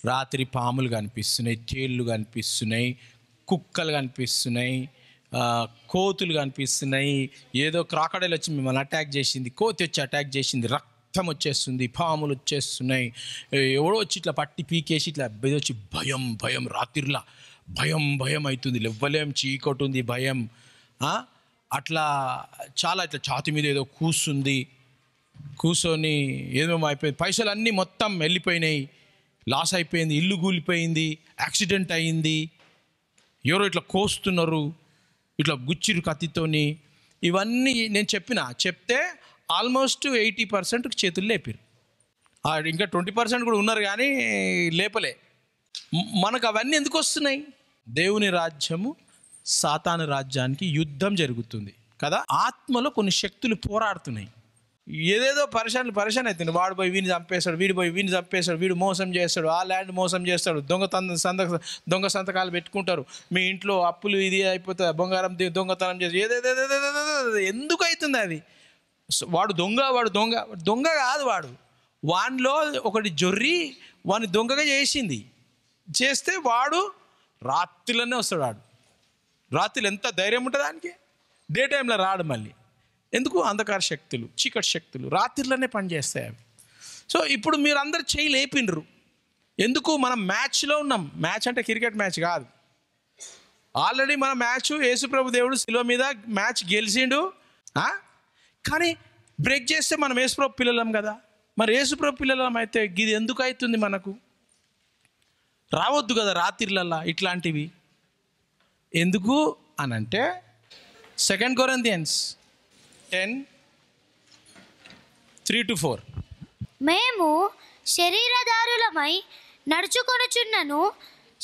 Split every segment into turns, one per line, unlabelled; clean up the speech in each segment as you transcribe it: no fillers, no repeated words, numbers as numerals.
రాత్రి పాములు కనిపిస్తున్నాయి, తేళ్ళు కనిపిస్తున్నాయి, కుక్కలు కనిపిస్తున్నాయి, కోతులు కనిపిస్తున్నాయి. ఏదో క్రాకడైల్ వచ్చి మిమ్మల్ని అటాక్ చేసింది, కోతి వచ్చి అటాక్ చేసింది, రక్తం వచ్చేస్తుంది, పాములు వచ్చేస్తున్నాయి, ఎవడో వచ్చి ఇట్లా పట్టి పీకేసి ఇట్లా వచ్చి భయం భయం, రాత్రిలా భయం భయం అవుతుంది, లెవ్వలేం, చీకటి ఉంది, భయం. అట్లా చాలా ఇట్లా ఛాతి మీద ఏదో కూర్చొని ఏమేమో అయిపోయింది, పైసలు అన్నీ మొత్తం వెళ్ళిపోయినాయి, లాస్ అయిపోయింది, ఇల్లు కూలిపోయింది, యాక్సిడెంట్ అయ్యింది, ఎవరో ఇట్లా కోస్తున్నారు, ఇట్లా గుచ్చిరు కత్తితోని. ఇవన్నీ నేను చెప్తే ఆల్మోస్ట్ 80% చేతులు లేపారు. ఇంకా 20% కూడా ఉన్నారు కానీ లేపలే. మనకు అవన్నీ ఎందుకు వస్తున్నాయి? దేవుని రాజ్యము సాతాను రాజ్యానికి యుద్ధం జరుగుతుంది కదా. ఆత్మలో కొన్ని శక్తులు పోరాడుతున్నాయి. ఏదేదో పరిశాన్ అవుతుంది. వాడు పోయి వీడిని చంపేస్తాడు, వీడు పోయి వీడిని చంపేస్తాడు, వీడు మోసం చేస్తాడు, ఆ ల్యాండ్ మోసం చేస్తాడు, దొంగ సంతకాలు పెట్టుకుంటారు, మీ ఇంట్లో అప్పులు ఇది అయిపోతుంది, బంగారం దొంగతనం చేసి ఏదేదో ఎందుకు అవుతుంది అది? వాడు దొంగ కాదు, వానిలో ఒకటి జొర్రి వాని దొంగగా చేస్తే వాడు రాత్రిలోనే వస్తాడు. రాత్రిలో ఎంత ధైర్యం ఉంటుంది దానికి? డే టైంలో రాడు. మళ్ళీ ఎందుకు? అంధకార శక్తులు, చీకటి శక్తులు రాత్రిలోనే పనిచేస్తాయి అవి. సో ఇప్పుడు మీరు అందరు చేయి లేపిండ్రు. ఎందుకు? మనం మ్యాచ్లో ఉన్నాం. మ్యాచ్ అంటే క్రికెట్ మ్యాచ్ కాదు. ఆల్రెడీ మన మ్యాచ్ యేసుప్రభు దేవుడు శిలువ మీద మ్యాచ్ గెలిచిండు. కానీ బ్రేక్ చేస్తే మనం యేసుప్రభు పిల్లలం కదా. మరి యేసుప్రభు పిల్లలం అయితే ఇది ఎందుకు అవుతుంది? మనకు రావద్దు కదా రాత్రిలల్లా ఇట్లాంటివి. ఎందుకు అనంటే 2 Corinthians 10:3-4
మేము శరీరధారులమై నడుచుకొనుచున్నను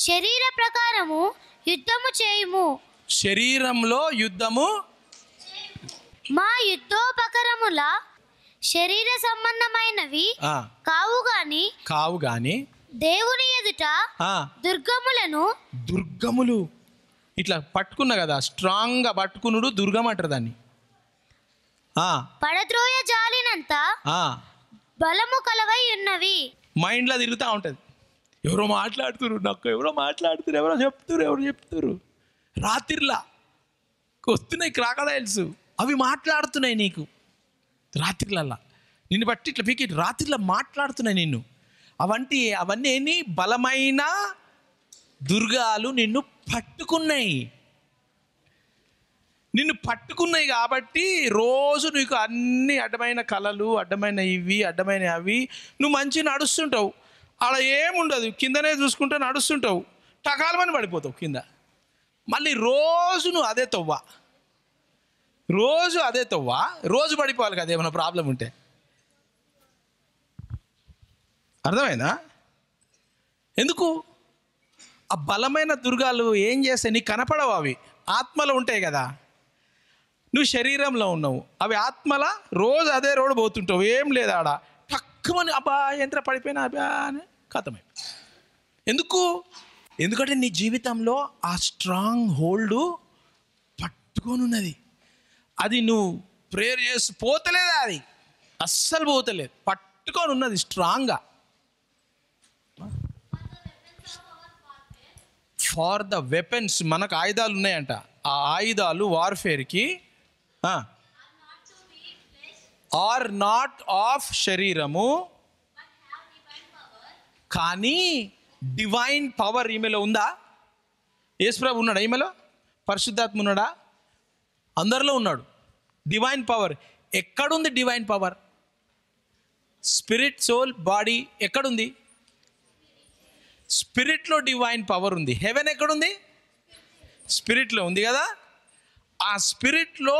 శరీర ప్రకారము యుద్ధము చేయుము.
శరీరంలో యుద్ధము.
మా యుద్ధోపకరముల శరీర సంబంధమైనవి కావు గాని దేవుని ఎదుట దుర్గములు ఇట్లా పట్టుకున్నా కదా, స్ట్రాంగ్గా పట్టుకునుడు దుర్గం అంటారు దాన్ని. పడద్రోయ జాలినంత బలము కలవై ఉన్నవి.
మైండ్లో తిరుగుతూ ఉంటుంది. ఎవరో చెప్తురు రాత్రిలా వస్తున్నాయి క్రాకడైల్స్, అవి మాట్లాడుతున్నాయి నీకు రాత్రిలల్లా. నిన్ను బట్టి ఇట్లా పీకి రాత్రిలో మాట్లాడుతున్నాయి నిన్ను. అవన్నీ ఏంటి? బలమైన దుర్గాలు నిన్ను పట్టుకున్నాయి కాబట్టి రోజు నీకు అన్ని అడ్డమైన కళలు, అడ్డమైన ఇవి, అడ్డమైన అవి. నువ్వు మంచిగా నడుస్తుంటావు, ఆడ ఏముండదు, కిందనే చూసుకుంటూ నడుస్తుంటావు, టకాలమని పడిపోతావు కింద. మళ్ళీ రోజు నువ్వు అదే తవ్వ, రోజు పడిపోవాలి కదా ఏమైనా ప్రాబ్లం ఉంటే. అర్థమైందా? ఎందుకు? ఆ బలమైన దుర్గాలు ఏం చేస్తాయి? నీకు కనపడవు, అవి ఆత్మలో ఉంటాయి కదా. నువ్వు శరీరంలో ఉన్నావు, అవి ఆత్మల రోజు అదే రోడ్డు పోతుంటావు, ఏం లేదు ఆడ, టక్కుమని అబ్బా ఎంత పడిపోయినా అబ్బా అని కథమై. ఎందుకంటే నీ జీవితంలో ఆ స్ట్రాంగ్ హోల్డ్ పట్టుకొని ఉన్నది. అది నువ్వు ప్రేయర్ చేసి పోతలేదు, అది అస్సలు పోతలేదు, పట్టుకొని ఉన్నది స్ట్రాంగ్గా. ఫార్ ద వెపన్స్, మనకు ఆయుధాలు ఉన్నాయంట. ఆ ఆయుధాలు వార్ఫేర్కి ఆర్ నాట్ ఆఫ్ శరీరము, కానీ డివైన్ పవర్ ఈమెలో ఉందా? యేసుప్రభు ఉన్నాడా ఈమెలో? పరిశుద్ధాత్మ ఉన్నాడా? అందరిలో ఉన్నాడు. డివైన్ పవర్ ఎక్కడుంది? Divine power spirit, soul, body ఎక్కడుంది? స్పిరిట్లో డివైన్ పవర్ ఉంది. హెవెన్ ఎక్కడుంది? స్పిరిట్లో ఉంది కదా. ఆ స్పిరిట్లో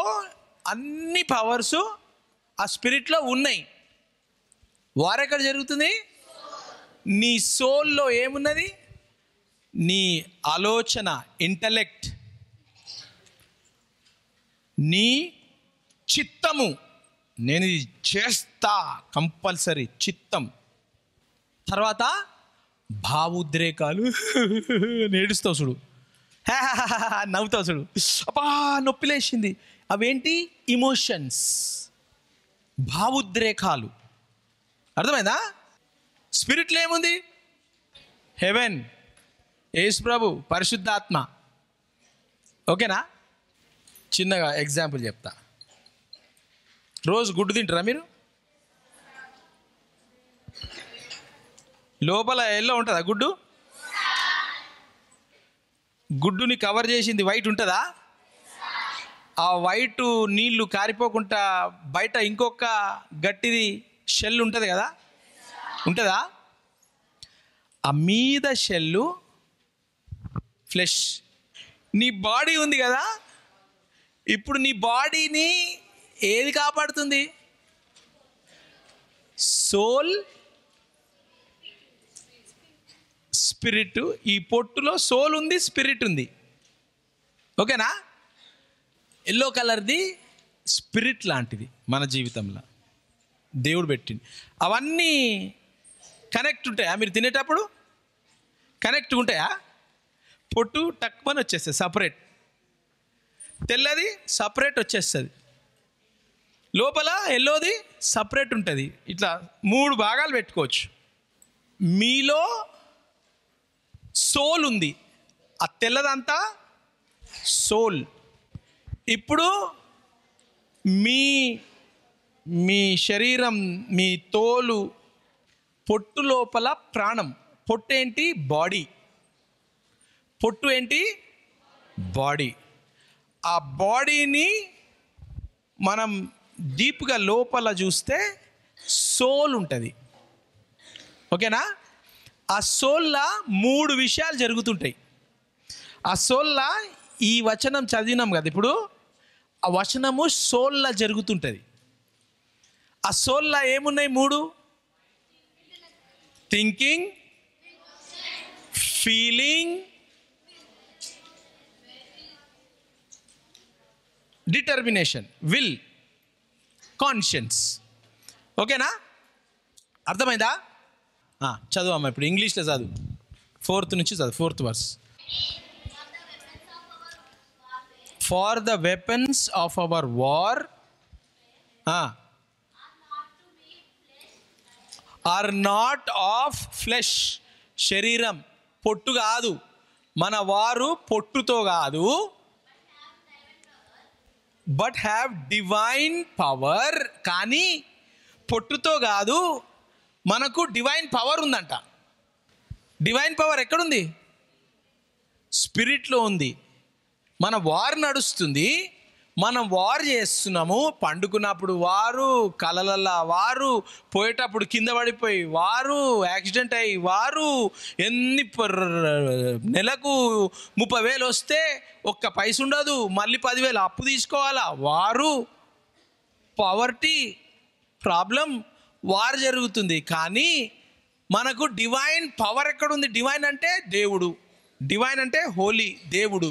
అన్ని పవర్స్ ఆ స్పిరిట్లో ఉన్నాయి. వారెక్కడ జరుగుతుంది? నీ సోల్లో ఏమున్నది? నీ ఆలోచన, ఇంటలెక్ట్, నీ చిత్తము. నేను ఇది చేస్తా కంపల్సరీ, చిత్తం. తర్వాత భావోద్రేకాలు, నేడుస్తావు చూడు, నవ్వుతావు చూడు, అబ్బా నొప్పి లేచింది, అవేంటి? ఇమోషన్స్, భావోద్రేకాలు. అర్థమైందా? స్పిరిట్లో ఏముంది? హెవెన్, యేసు ప్రభు, పరిశుద్ధాత్మ. ఓకేనా? చిన్నగా ఎగ్జాంపుల్ చెప్తా. రోజు గుడ్డు తింటారా మీరు? లోపల ఎల్లో ఉంటుందా గుడ్డు? గుడ్డుని కవర్ చేసింది వైట్ ఉంటుందా? ఆ వైట్ నీళ్లు కారిపోకుండా బయట ఇంకొక గట్టిది షెల్ ఉంటుంది కదా, ఉంటుందా? ఆ మీద షెల్లు ఫ్లెష్. నీ బాడీ ఉంది కదా, ఇప్పుడు నీ బాడీని ఏది కాపాడుతుంది? Soul, spirit. ఈ పొట్టులో సోల్ ఉంది, స్పిరిట్ ఉంది. ఓకేనా? ఎల్లో కలర్ది స్పిరిట్ లాంటిది మన జీవితంలో దేవుడు పెట్టింది. అవన్నీ కనెక్ట్ ఉంటాయా? మీరు తినేటప్పుడు కనెక్ట్ ఉంటాయా? పొట్టు టక్మని వచ్చేస్తుంది సపరేట్, తెల్లది సపరేట్ వచ్చేస్తుంది, లోపల ఎల్లోది సపరేట్ ఉంటుంది. ఇట్లా 3 భాగాలు పెట్టుకోవచ్చు. మీలో సోల్ ఉంది, ఆ తెల్లదంతా సోల్. ఇప్పుడు మీ శరీరం, మీ తోలు, పొట్టు లోపల ప్రాణం. పొట్టు ఏంటి? బాడీ. పొట్టు ఏంటి? బాడీ. ఆ బాడీని మనం డీప్గా లోపల చూస్తే సోల్ ఉంటుంది. ఓకేనా? ఆ సోల్లా 3 విషయాలు జరుగుతుంటాయి. ఆ సోల్లా ఈ వచనం చదివినాం కదా, ఇప్పుడు ఆ వచనము సోల్లా జరుగుతుంటుంది. ఆ సోల్లా ఏమున్నాయి? 3: thinking, feeling, determination, will, conscience. ఓకేనా? అర్థమైందా? చదువమ్మా. ఇప్పుడు ఇంగ్లీష్లో చదువు, 4th నుంచి చదువు, 4th verse. For the weapons of our war are not of flesh. శరీరం, పొట్టు కాదు. మన వారు పొట్టుతో కాదు, బట్ హ్యావ్ డివైన్ పవర్. కానీ పొట్టుతో కాదు, మనకు డివైన్ పవర్ ఉందంట. డివైన్ పవర్ ఎక్కడుంది? స్పిరిట్లో ఉంది. మన వార్ నడుస్తుంది, మనం వార్ చేస్తున్నాము. పండుకున్నప్పుడు వారు, కలలల్లా వారు, పోయేటప్పుడు కింద పడిపోయి వారు, యాక్సిడెంట్ అయ్యి వారు, నెలకు 30,000 వస్తే ఒక్క పైస ఉండదు, మళ్ళీ 10,000 అప్పు తీసుకోవాలా, వారు, పవర్టీ ప్రాబ్లం, వార్ జరుగుతుంది. కానీ మనకు డివైన్ పవర్ ఎక్కడుంది? డివైన్ అంటే దేవుడు, డివైన్ అంటే హోలీ, దేవుడు.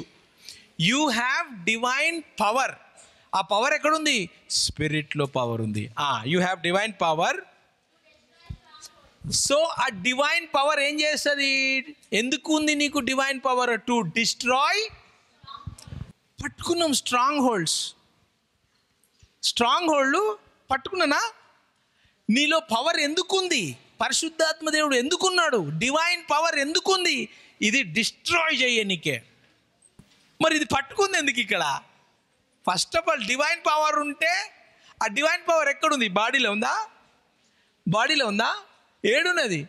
You have divine power. ఆ పవర్ ఎక్కడుంది? స్పిరిట్లో పవర్ ఉంది. You have divine power. So ఆ డివైన్ పవర్ ఏం చేస్తుంది? ఎందుకు ఉంది నీకు డివైన్ పవర్? To destroy. పట్టుకున్నాం స్ట్రాంగ్ హోల్డ్స్. స్ట్రాంగ్ హోల్డ్ పట్టుకున్నానా? నీలో పవర్ ఎందుకుంది? పరిశుద్ధాత్మ దేవుడు ఎందుకున్నాడు? డివైన్ పవర్ ఎందుకుంది? ఇది డిస్ట్రాయ్ చేయనికే. మరి ఇది పట్టుకుంది ఎందుకు ఇక్కడ? First of all divine power ఉంటే, ఆ డివైన్ పవర్ ఎక్కడుంది? బాడీలో ఉందా? బాడీలో ఉందా? ఏడున్నది?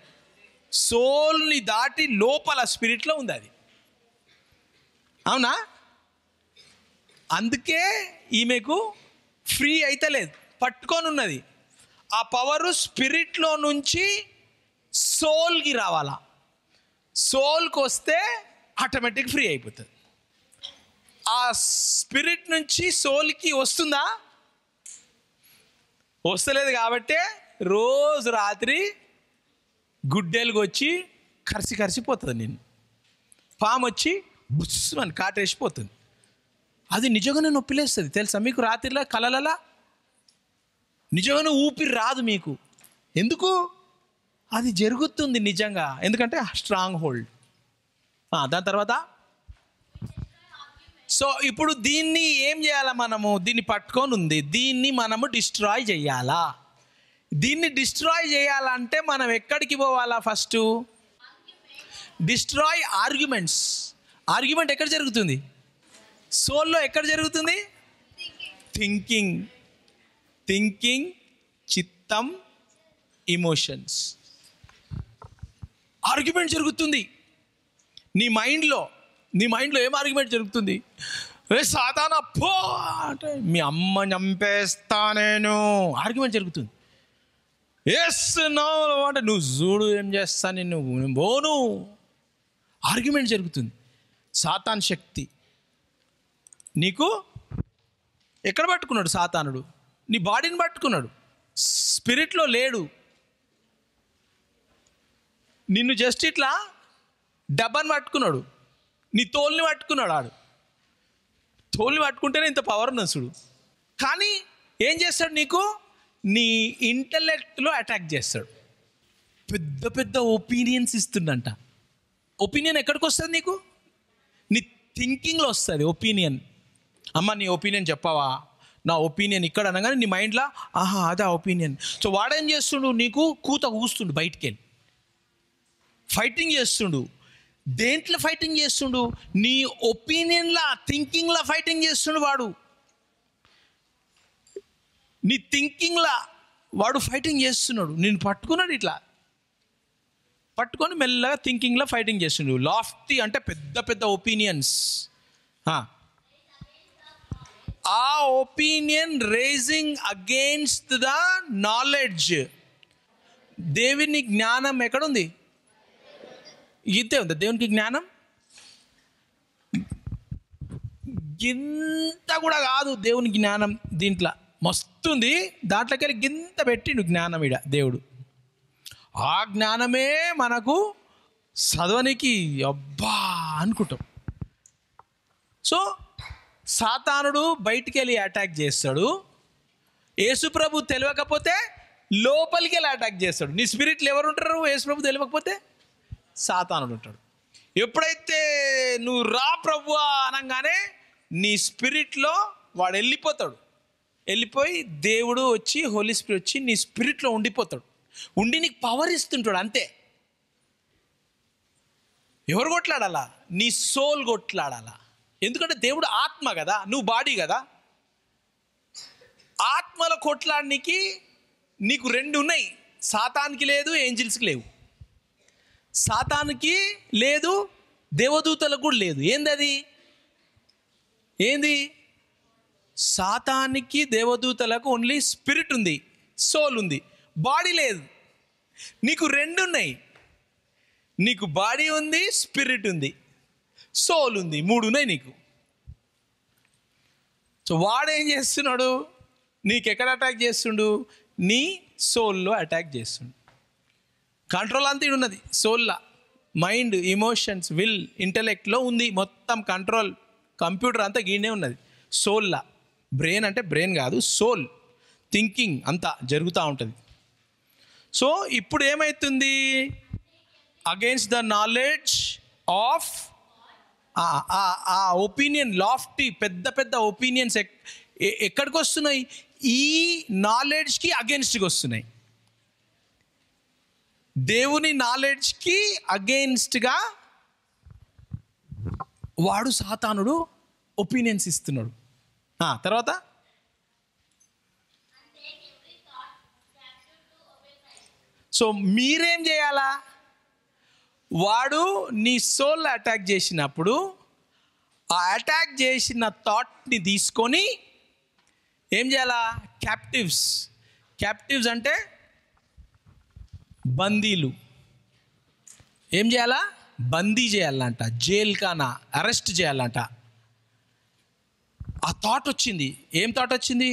సోల్ని దాటి లోపల స్పిరిట్లో ఉంది అది. అవునా? అందుకే ఈమెకు ఫ్రీ అయితే లేదు, పట్టుకొని ఉన్నది. ఆ పవరు స్పిరిట్లో నుంచి సోల్కి రావాలా. సోల్కి వస్తే ఆటోమేటిక్ ఫ్రీ అయిపోతుంది. ఆ స్పిరిట్ నుంచి సోల్కి వస్తుందా? వస్తలేదు. కాబట్టే రోజు రాత్రి గుడ్డెలుగు వచ్చి కరిసిపోతుంది. నిన్ను పాము వచ్చి బుస్సుమని కాటేసిపోతుంది. అది నిజంగానే నొప్పిలేస్తుంది తెలుసా మీకు? రాత్రిలో కలలలా నిజంగానే ఊపిరి రాదు మీకు. ఎందుకు? అది జరుగుతుంది నిజంగా. ఎందుకంటే స్ట్రాంగ్ హోల్డ్. దాని తర్వాత సో ఇప్పుడు దీన్ని ఏం చేయాలా? మనము దీన్ని పట్టుకొని ఉంది, దీన్ని మనము డిస్ట్రాయ్ చేయాలా. దీన్ని డిస్ట్రాయ్ చేయాలంటే మనం ఎక్కడికి పోవాలా? First
destroy arguments. ఆర్గ్యుమెంట్ ఎక్కడ జరుగుతుంది? సోల్లో ఎక్కడ జరుగుతుంది? థింకింగ్, చిత్తం, ఎమోషన్స్. ఆర్గ్యుమెంట్ జరుగుతుంది నీ మైండ్లో ఏం ఆర్గ్యుమెంట్ జరుగుతుంది? సాతానా పో అంటే మీ అమ్మ చంపేస్తా నేను, ఆర్గ్యుమెంట్ జరుగుతుంది. ఎస్ నో అంటే నువ్వు చూడు ఏం చేస్తా నేను పోను, ఆర్గ్యుమెంట్ జరుగుతుంది. సాతాన్ శక్తి నీకు ఎక్కడ పట్టుకున్నాడు? సాతానుడు నీ బాడీని పట్టుకున్నాడు, స్పిరిట్లో లేడు. నిన్ను జస్ట్ ఇట్లా డబ్బాని పట్టుకున్నాడు, నీ తోల్ని పట్టుకున్నాడు. ఆడు తోల్ని పట్టుకుంటేనే ఇంత పవర్ ఉన్నది చూడు. కానీ ఏం చేస్తాడు? నీకు నీ ఇంటలెక్ట్లో అటాక్ చేస్తాడు. పెద్ద పెద్ద ఒపీనియన్స్ ఇస్తుండంట. ఒపీనియన్ ఎక్కడికి వస్తుంది? నీకు నీ థింకింగ్లో వస్తుంది ఒపీనియన్. అమ్మ నీ ఒపీనియన్ చెప్పవా? నా ఒపీనియన్ ఇక్కడ అనగానే నీ మైండ్లో ఆహా అదే ఒపీనియన్. సో వాడేం చేస్తుండు? నీకు కూత కూస్తుండు, బయటికి వెళ్ళి ఫైటింగ్ చేస్తుండు. దేంట్లో ఫైటింగ్ చేస్తుండు? నీ ఒపీనియన్లా, థింకింగ్లా ఫైటింగ్ చేస్తుండు వాడు. నీ థింకింగ్లా వాడు ఫైటింగ్ చేస్తున్నాడు. నేను పట్టుకున్నాడు, ఇట్లా పట్టుకొని మెల్లగా థింకింగ్లో ఫైటింగ్ చేస్తుండు. లాఫ్టీ అంటే పెద్ద పెద్ద ఒపీనియన్స్. ఆ opinion raging against the knowledge. దేవుని జ్ఞానం ఎక్కడుంది? ఇంతే ఉంది దేవునికి జ్ఞానం. గింత కూడా కాదు దేవుని జ్ఞానం, దీంట్లో మస్తుంది. దాంట్లోకి వెళ్ళి గింత పెట్టిండు జ్ఞానం ఇడ దేవుడు. ఆ జ్ఞానమే మనకు చదవనికి అబ్బా అనుకుంటాం. సో సాతానుడు బయటికి వెళ్ళి అటాక్ చేస్తాడు. యేసుప్రభు తెలియకపోతే లోపలికి వెళ్ళి అటాక్ చేస్తాడు. నీ స్పిరిట్లో ఎవరు ఉంటారు? యేసుప్రభు తెలియకపోతే సాతానుడు ఉంటాడు. ఎప్పుడైతే నువ్వు రా ప్రభువా అనగానే నీ స్పిరిట్లో వాడు వెళ్ళిపోయి దేవుడు వచ్చి, హోలీ స్పిరిట్ వచ్చి నీ స్పిరిట్లో ఉండిపోతాడు. ఉండి నీకు పవర్ ఇస్తుంటాడు. అంతే. ఎవరు కొట్లాడాలా? నీ సోల్ కొట్లాడాలా. ఎందుకంటే దేవుడు ఆత్మ కదా, నువ్వు బాడీ కదా. ఆత్మలో కొట్లాడడానికి నీకు రెండు ఉన్నాయి. సాతానికి లేదు, ఏంజిల్స్కి లేవు. సాతానికి లేదు, దేవదూతలకు కూడా లేదు. ఏంది? సాతానికి దేవదూతలకు ఓన్లీ స్పిరిట్ ఉంది, సోల్ ఉంది, బాడీ లేదు. నీకు రెండు ఉన్నాయి. నీకు బాడీ ఉంది, స్పిరిట్ ఉంది, సోల్ ఉంది, మూడు ఉన్నాయి నీకు. సో వాడేం చేస్తున్నాడు? నీకు ఎక్కడ అటాక్ చేస్తుండు? నీ సోల్లో అటాక్ చేస్తుండు. కంట్రోల్ అంతా ఉన్నది సోల్లా. మైండ్, ఎమోషన్స్, విల్, ఇంటలెక్ట్లో ఉంది మొత్తం కంట్రోల్. కంప్యూటర్ అంతా గీనే ఉన్నది సోల్లా. బ్రెయిన్ అంటే బ్రెయిన్ కాదు, సోల్, థింకింగ్ అంతా జరుగుతూ ఉంటుంది. సో ఇప్పుడు ఏమవుతుంది? అగైన్స్ ద నాలెడ్జ్ ఆఫ్ ఆ ఒపీనియన్, లాఫ్టీ పెద్ద పెద్ద ఒపీనియన్స్ ఎక్కడికి వస్తున్నాయి? ఈ నాలెడ్జ్కి అగెన్స్ట్గా వస్తున్నాయి. దేవుని నాలెడ్జ్కి అగెయిన్స్ట్గా వాడు సాతానుడు ఒపీనియన్స్ ఇస్తున్నాడు. తర్వాత సో మీరేం చేయాలా? వాడు నీ సోల్ అటాక్ చేసినప్పుడు ఆ అటాక్ చేసిన థాట్ని తీసుకొని ఏం చేయాలా? క్యాప్టివ్స్ అంటే బందీలు. ఏం చేయాలా? బందీ చేయాలంట, జైల్కానా అరెస్ట్ చేయాలంట. ఆ థాట్ వచ్చింది. ఏం థాట్ వచ్చింది?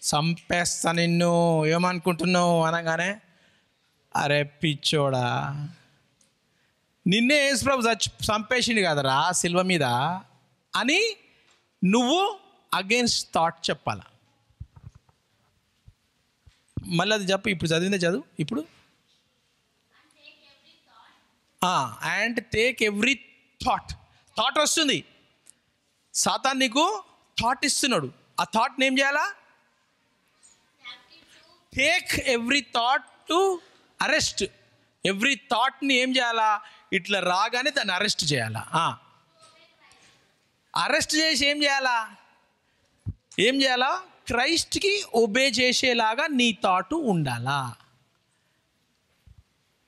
చంపేస్తా నిన్ను, ఏమనుకుంటున్నావు అనగానే, అరే పిచ్చోడా, నిన్నే యేసుప్రభు చంపేసిండు కదరా సిల్వ మీద అని నువ్వు అగెన్స్ట్ థాట్ చెప్పాల. మళ్ళీ అది చెప్పు. ఇప్పుడు చదివిందే చదువు. ఇప్పుడు అండ్ టేక్ ఎవ్రీ థాట్ వస్తుంది. సాతాన్ నీకు థాట్ ఇస్తున్నాడు. ఆ థాట్ని ఏం చేయాలా? Take every thought to arrest. Every థాట్ని ఏం చేయాలా? ఇట్లా రాగానే దాన్ని అరెస్ట్ చేయాలా. అరెస్ట్ చేసి ఏం చేయాలా? క్రైస్ట్కి ఒబే చేసేలాగా నీ థాటు ఉండాలా.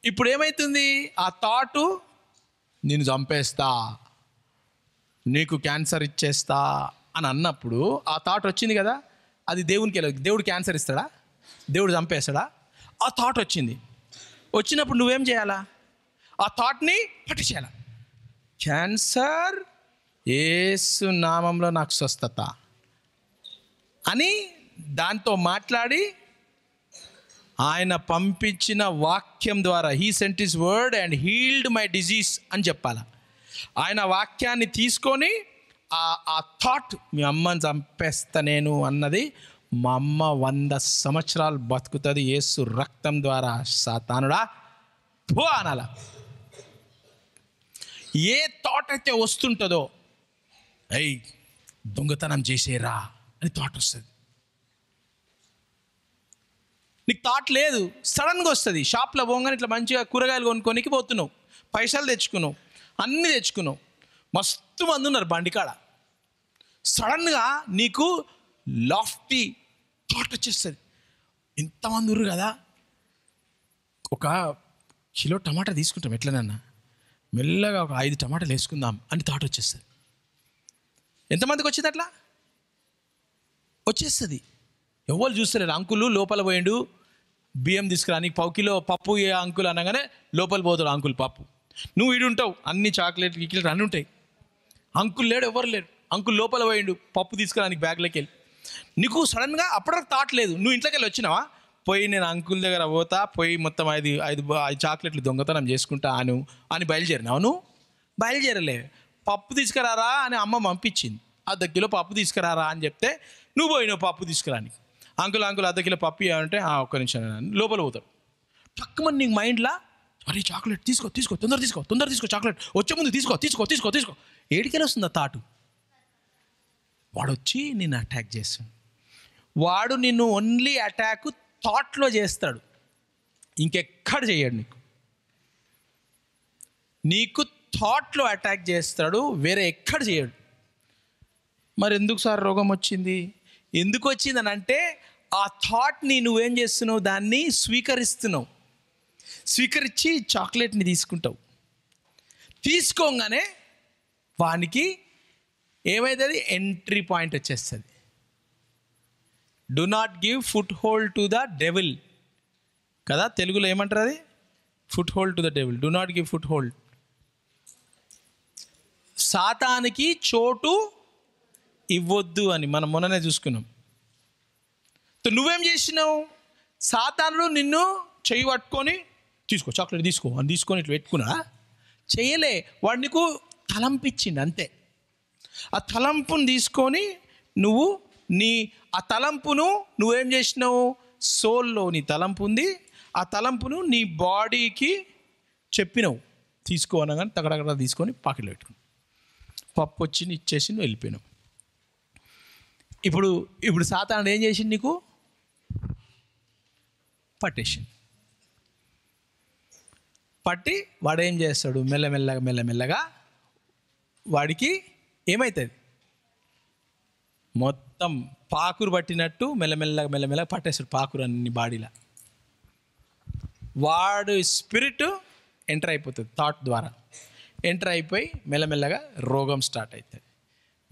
ఇప్పుడు ఏమవుతుంది? ఆ థాటు నేను చంపేస్తా, నీకు క్యాన్సర్ ఇచ్చేస్తా అని అన్నప్పుడు ఆ థాట్ వచ్చింది కదా, అది దేవునికి వెళ్ళదు. దేవుడు క్యాన్సర్ ఇస్తాడా? దేవుడు చంపేస్తాడా? ఆ థాట్ వచ్చినప్పుడు నువ్వేం చేయాలా? ఆ థాట్ని పట్టించేయాల. క్యాన్సర్, యేసు నామంలో నాకు స్వస్థత అని దాంతో మాట్లాడి, ఆయన పంపించిన వాక్యం ద్వారా he sent his word and healed my disease అని చెప్పాల. ఆయన వాక్యాన్ని తీసుకొని ఆ థాట్, మీ అమ్మని చంపేస్తా నేను అన్నది, మా అమ్మ 100 సంవత్సరాలు బతుకుతుంది యేసు రక్తం ద్వారా, సాతానుడా పో అనాల. ఏ థాట్ అయితే వస్తుంటుందో, అయ్యి దొంగతనం చేసేరా అని థాట్ వస్తుంది. నీకు థాట్ లేదు, సడన్గా వస్తుంది. షాప్లో పోగానే ఇట్లా మంచిగా కూరగాయలు కొనుక్కోనికి పోతున్నావు, పైసలు తెచ్చుకున్నావు, అన్నీ తెచ్చుకున్నావు, మస్తు మంది ఉన్నారు బండికాడ. సడన్గా నీకు లాఫ్టీ థాట్ వచ్చేస్తుంది, ఇంతమంది ఉర్రు కదా, 1 కిలో టమాటా తీసుకుంటాం ఎట్లనన్నా, మెల్లగా 5 టమాటాలు వేసుకుందాం అని థాట్ వచ్చేస్తుంది. ఎంతమందికి వచ్చింది? అట్లా వచ్చేస్తుంది. ఎవరు చూస్తలేరు. అంకులు లోపల పోయిండు బియ్యం తీసుకురా, నీకు 1 కిలో పప్పు ఏ అంకుల్ అనగానే లోపల పోతాడు అంకుల్ పప్పు. నువ్వు ఉంటావు, అన్ని చాక్లెట్ గిక్లెట్ అన్నీ ఉంటాయి. అంకుల్ లేడు, ఎవరు లేరు. అంకుల్ లోపల పోయిండు పప్పు తీసుకురా నీకు బ్యాగ్లోకి వెళ్ళి. నీకు సడన్గా అప్పటివరకు థాట్ లేదు. నువ్వు ఇంట్లోకి వెళ్ళి వచ్చినావా, పోయి నేను అంకుల్ దగ్గర పోతా, పోయి మొత్తం 5 చాక్లెట్లు దొంగతనం చేసుకుంటా అని బయలుదేరినావు. నువ్వు బయలుదేరలే. పప్పు తీసుకురారా అని అమ్మ పంపించింది. 1/2 కిలో పప్పు తీసుకురారా అని చెప్తే నువ్వు పోయినావు పప్పు తీసుకురాని. అంకుల్ 1/2 కిలో పప్పు ఇవ్వాలంటే ఒక్క నిమిషం లోపల పోతాడు. టక్కుమని నీకు మైండ్లో, అరే చాక్లెట్ తీసుకో తొందర తీసుకో చాక్లెట్ వచ్చే ముందు తీసుకో. ఏడికెళ్ళి వస్తుంది ఆ థాటు? వాడు వచ్చి నిన్ను అటాక్ చేస్తాడు. వాడు నిన్ను ఓన్లీ అటాక్ థాట్లో చేస్తాడు, ఇంకెక్కడ చేయడు. నీకు థాట్లో అటాక్ చేస్తాడు, వేరే ఎక్కడ చేయడు. మరి ఎందుకు సార్ రోగం వచ్చింది? ఎందుకు వచ్చిందని అంటే, ఆ థాట్ని నువ్వేం చేస్తున్నావు? దాన్ని స్వీకరించి చాక్లెట్ని తీసుకుంటావు. తీసుకోగానే వానికి ఏమవుతుంది? ఎంట్రీ పాయింట్ వచ్చేస్తుంది. Do not give foot hold to the devil కదా, తెలుగులో ఏమంటారు అది? Foot hold to the devil. Do not give foot hold. సాతానికి చోటు ఇవ్వద్దు అని మనం మొన్ననే చూసుకున్నాం. నువ్వేం చేసినావు? సాతానుడు నిన్ను చెయ్యి పట్టుకొని తీసుకో చాక్లెట్ తీసుకో అని తీసుకొని ఇట్లా పెట్టుకున్నా చేయలే. వాడు నీకు తలంపిచ్చిండు అంతే. ఆ తలంపును తీసుకొని ఆ తలంపును నువ్వేం చేసినావు? సోల్లో నీ తలంపు ఉంది, ఆ తలంపును నీ బాడీకి చెప్పినావు తీసుకో అనగానే తగడగడ తీసుకొని పాకెట్లో పెట్టుకున్నావు. పప్పు వచ్చి ఇచ్చేసి నువ్వు వెళ్ళిపోయినావు. ఇప్పుడు సాతానుడు ఏం చేసింది? నీకు పట్టి వాడు ఏం చేస్తాడు? మెల్లమెల్లగా వాడికి ఏమవుతుంది? మొత్తం పాకురు పట్టినట్టు మెల్లమెల్లగా పట్టేస్తాడు పాకురు అన్ని బాడీలో. వాడు స్పిరిట్ ఎంటర్ అయిపోతుంది, థాట్ ద్వారా ఎంటర్ అయిపోయి మెల్లమెల్లగా రోగం స్టార్ట్ అవుతుంది,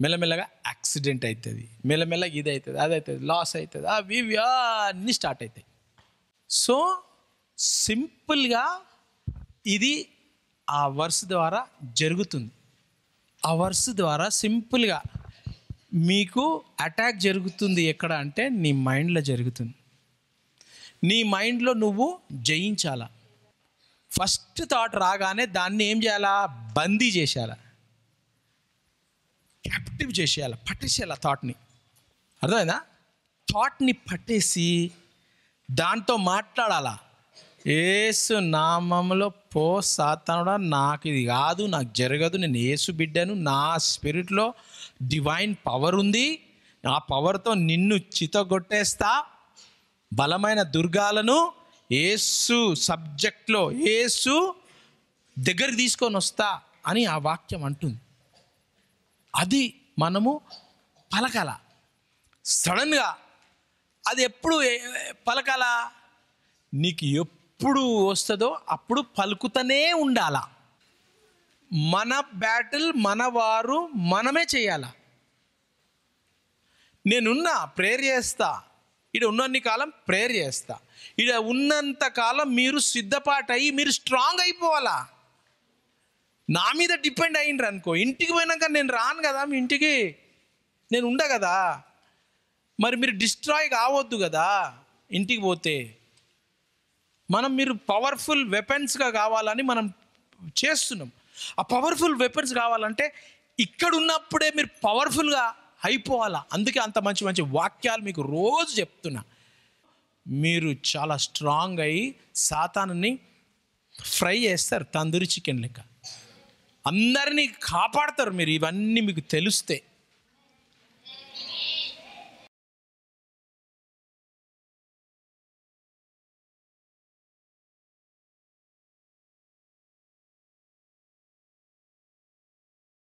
మెల్లమెల్లగా యాక్సిడెంట్ అవుతుంది, మెల్లమెల్లగా ఇది అవుతుంది, అది అవుతుంది, లాస్ అవుతుంది, అవి అన్నీ స్టార్ట్ అవుతాయి. సో సింపుల్గా ఇది ఆ వర్స్ ద్వారా జరుగుతుంది. ఆ వర్స్ ద్వారా సింపుల్గా మీకు అటాక్ జరుగుతుంది. ఎక్కడ అంటే నీ మైండ్లో జరుగుతుంది. నీ మైండ్లో నువ్వు జయించాలా. ఫస్ట్ థాట్ రాగానే దాన్ని ఏం చేయాలా? బందీ చేసేయాలా, క్యాప్టివ్ చేసేయాలి, పట్టేసేయాలి థాట్ని. అర్థమైందా? థాట్ని పట్టేసి దాంతో మాట్లాడాలా. యేసు నామములో పో సాతానుడా, నాకు ఇది కాదు, నాకు జరగదు, నేను యేసు బిడ్డను, నా స్పిరిట్లో డివైన్ పవర్ ఉంది, ఆ పవర్తో నిన్ను చితగొట్టేస్తా, బలమైన దుర్గాలను యేసు సబ్జెక్ట్లో యేసు దగ్గరికి తీసుకొని వస్తా అని ఆ వాక్యం అంటుంది. అది మనము పలకాల. సడన్గా అది ఎప్పుడు పలకాల? నీకు ఎప్పుడు వస్తుందో అప్పుడు పలుకుతూనే ఉండాల. మన బ్యాటిల్ మన వారు మనమే చేయాల. నేనున్నా ప్రేయర్ చేస్తా, ఇక్కడ ఉన్నన్ని కాలం ప్రేయర్ చేస్తా, ఇక్కడ ఉన్నంత కాలం మీరు సిద్ధపాటయి మీరు స్ట్రాంగ్ అయిపోవాలా. నా మీద డిపెండ్ అయ్యిండ్రు అనుకో, ఇంటికి పోయినాక నేను రాను కదా, మీ ఇంటికి నేను ఉండ కదా, మరి మీరు డిస్ట్రాయ్ కావద్దు కదా. ఇంటికి పోతే మీరు పవర్ఫుల్ వెపన్స్గా కావాలని మనం చేస్తున్నాం. ఆ పవర్ఫుల్ వెపన్స్ కావాలంటే ఇక్కడ ఉన్నప్పుడే మీరు పవర్ఫుల్గా అయిపోవాలా. అందుకే అంత మంచి మంచి వాక్యాలు మీకు రోజు చెప్తున్నా. మీరు చాలా స్ట్రాంగ్ అయ్యి సాతానుని ఫ్రై చేస్తారు తందూరి చికెన్ లెక్క. అందరినీ కాపాడతారు మీరు, ఇవన్నీ మీకు తెలుస్తే.